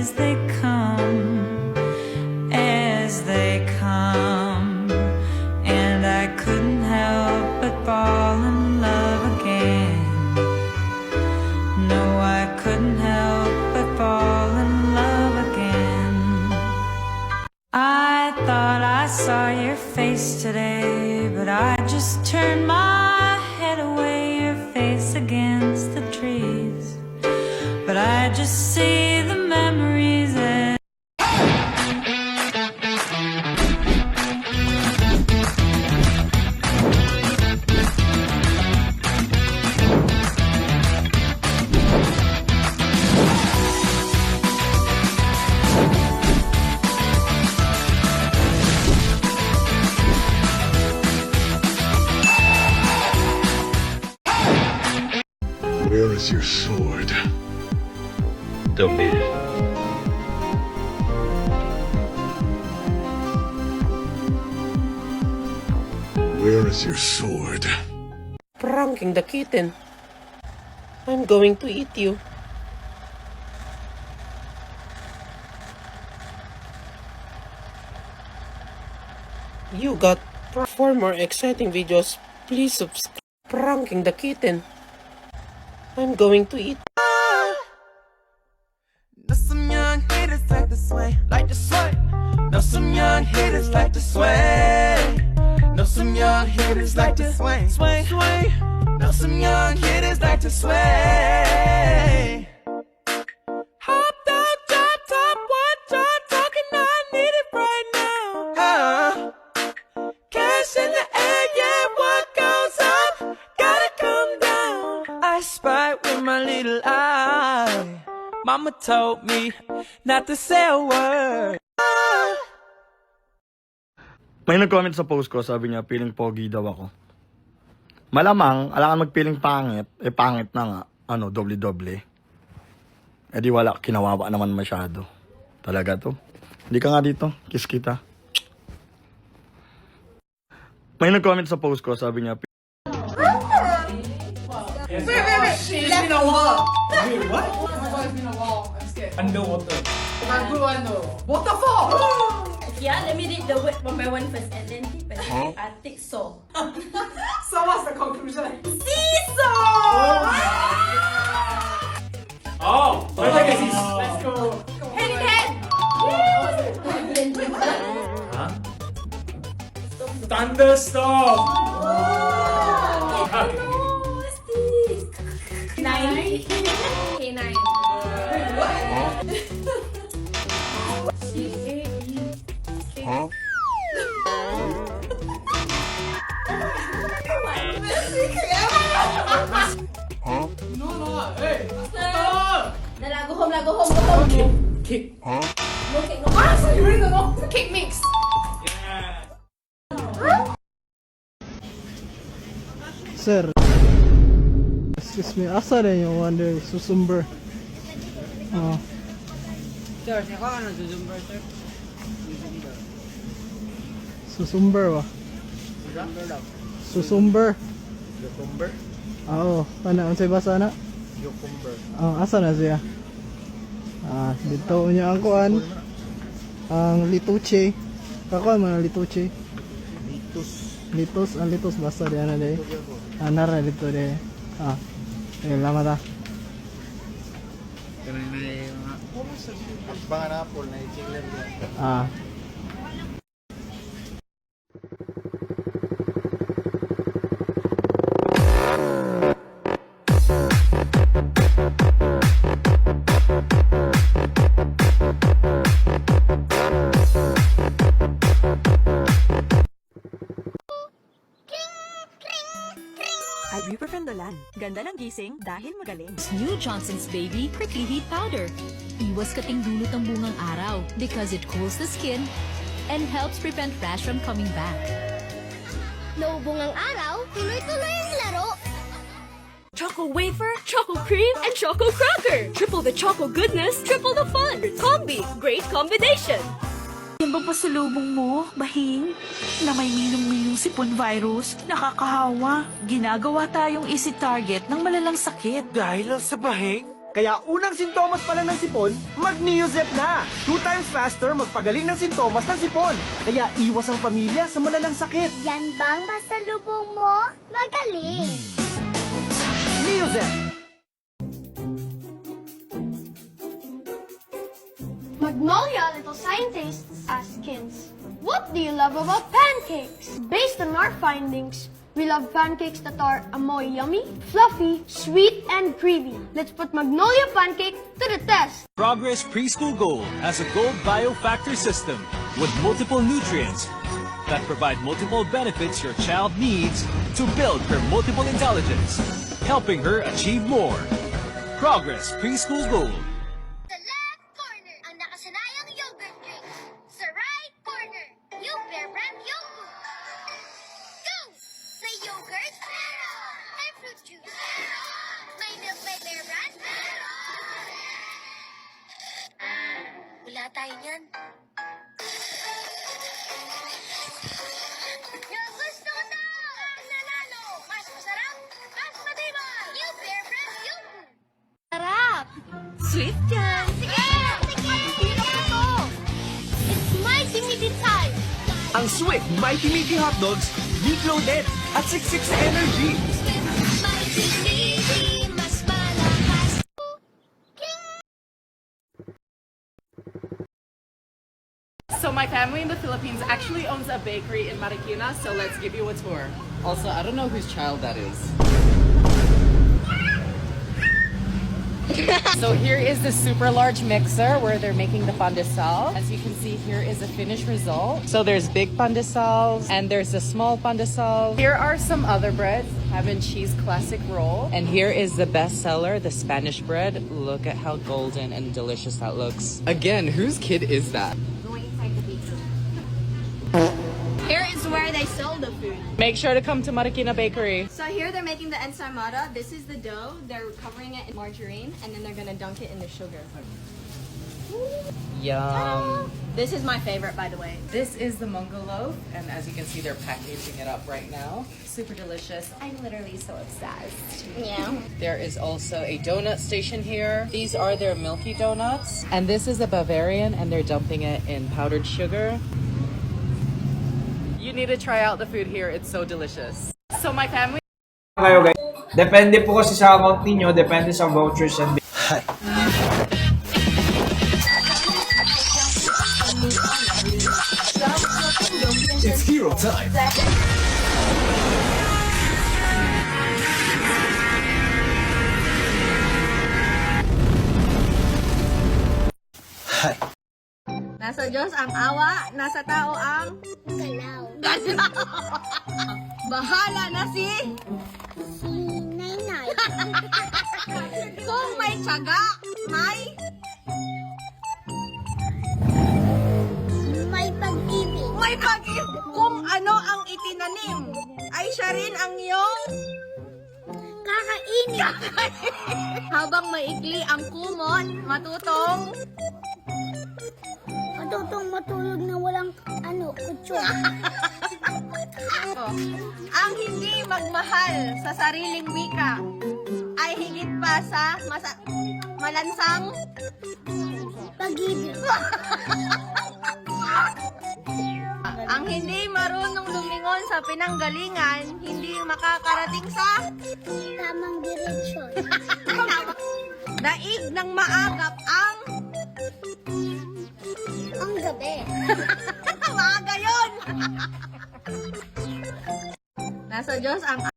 as they come, as they come. And I couldn't help but fall in love again. No, I couldn't help but fall in love again. I thought I saw your face today, but I just turned my head away, your face against the trees. But I just see the memories and Where is your sword? Don't need it. Where is your sword? Pranking the kitten. I'm going to eat you. You got for more exciting videos, please subscribe. Pranking the kitten. I'm going to eat. Know some young haters like to sway, like to sway. Know some young haters like to sway. Know some young haters like to sway, sway, sway. Know some young haters like to sway. Hop down, drop top, one drop talking, I need it right now. Cash in the air, yeah, what goes up gotta come down. I spy with my little eye. Mama told me not to say a word. May nag-comment sa post ko, sabi niya, feeling pogi daw ako. Malamang, alangan mag-feeling pangit, pangit na nga, doble-doble. Di wala, kinawawa naman masyado. Talaga to. Hindi ka nga dito, kiss kita. May nag-comment sa post ko, sabi niya, It's been a while. Wait, what? Oh my god, it's been a while. I'm scared. Underwater. Waterfall! Yeah, let me read the word one by one first. Atlantic, Pacific, Arctic, so. So what's the conclusion? Seesaw! Oh, let's go. Hand in hand! Thunderstorm. What's this? Nine. Okay, nine. No, hey. Lago home. Kick. No cake, no. Ah, so you really don't know? Cake mix. Sir, excuse me, asa rin yung wonder susumber? Oh. Sir, ako ka na susumber, sir? Susumber ba? Susumber. cucumber? Oo, ano unsay basa na? Cucumber. Asa na siya? Dito niya ang kuan. Ang lituche. Kakuan man ang lituche. Litos, ang litos basta di ana day. Nara dito day. Lama ta. Kanang na yung mga apple na i-chiller yan. Ibuprofen Dolan. Ganda ng gising dahil magaling. New Johnson's Baby Prickly Heat Powder. Iwas kating dulot ng bungang araw because it cools the skin and helps prevent rash from coming back. Naubong ang araw, tuloy-tuloy ang laro. Choco wafer, choco cream, and choco cracker. Triple the choco goodness, triple the fun. Combi, great combination. Yan bang pasalubong mo, bahing? Na may minong-minong sipon virus, nakakahawa. Ginagawa tayong easy target ng malalang sakit. Dahil lang sa bahing, Kaya unang sintomas pa lang ng sipon, mag-Neozep na! 2 times faster magpagaling ng sintomas ng sipon. Kaya iwas ang pamilya sa malalang sakit. Yan bang pasalubong mo? Magaling! Neozep! Magnolia Little Scientists ask kids, what do you love about pancakes? Based on our findings, we love pancakes that are amoy yummy, fluffy, sweet, and creamy. Let's put Magnolia pancake to the test. Progress Preschool Gold has a gold biofactor system with multiple nutrients that provide multiple benefits your child needs to build her multiple intelligence, helping her achieve more. Progress Preschool Gold. Sa left corner, ang nakasanayang yogurt drink. Sa right corner, yung Bear Brand yogurt. Go! May yogurt? Meron! May fruit juice? Meron! May milk by Bear Brand? Meron! Wala tayo niyan. Yung gusto ko to! Ang nanalo! Mas masarap! Mas matibay! Yung Bear Brand yogurt! Sarap! Sweet yan! Sige! Sige! Hirap na to! It's Mighty Meaty time! Ang Swift Mighty Meaty Hot Dogs, meat loaded at 6 sa energy. Mighty Meaty, mas malakas. So my family in the Philippines actually owns a bakery in Marikina, so let's give you a tour. Also, I don't know whose child that is. So here is the super large mixer where they're making the pandesal. As you can see, here is the finished result. So there's big pandesals and there's a small pandesal. Here are some other breads. Have and cheese classic roll. And here is the best seller, the Spanish bread. Look at how golden and delicious that looks. Again, whose kid is that? Going inside the bakery. Here is where they sell the food. Make sure to come to Marikina Bakery. So here they're making the ensaimada. This is the dough. They're covering it in margarine and then they're gonna dunk it in the sugar. Yum. This is my favorite, by the way. This is the mungo loaf, and as you can see, they're packaging it up right now. Super delicious. I'm literally so obsessed. Yeah. There is also a donut station here. These are their milky donuts. And this is a Bavarian, and they're dumping it in powdered sugar. You need to try out the food here. It's so delicious. So my family... Kayo guys, depende po kasi sa account ninyo, depende sa vouchers and It's hero time. Nasa Diyos ang awa, nasa tao ang... Galaw. Bahala na si... Si Nainay. Kung may tiyaga, may... May pag-ibig. May pag-ibig. Kung ano ang itinanim, ay siya rin ang iyong... Kakainin. Habang maikli ang kumot, matutong... Matutong matulog na walang kutsyon. Ang hindi magmahal sa sariling wika ay higit pa sa malansang Pag-ibig. ang hindi marunong lumingon sa pinanggalingan, hindi makakarating sa Tamang direksyon. daig ng maagap ang gabi. maaga yun. Nasa Diyos ang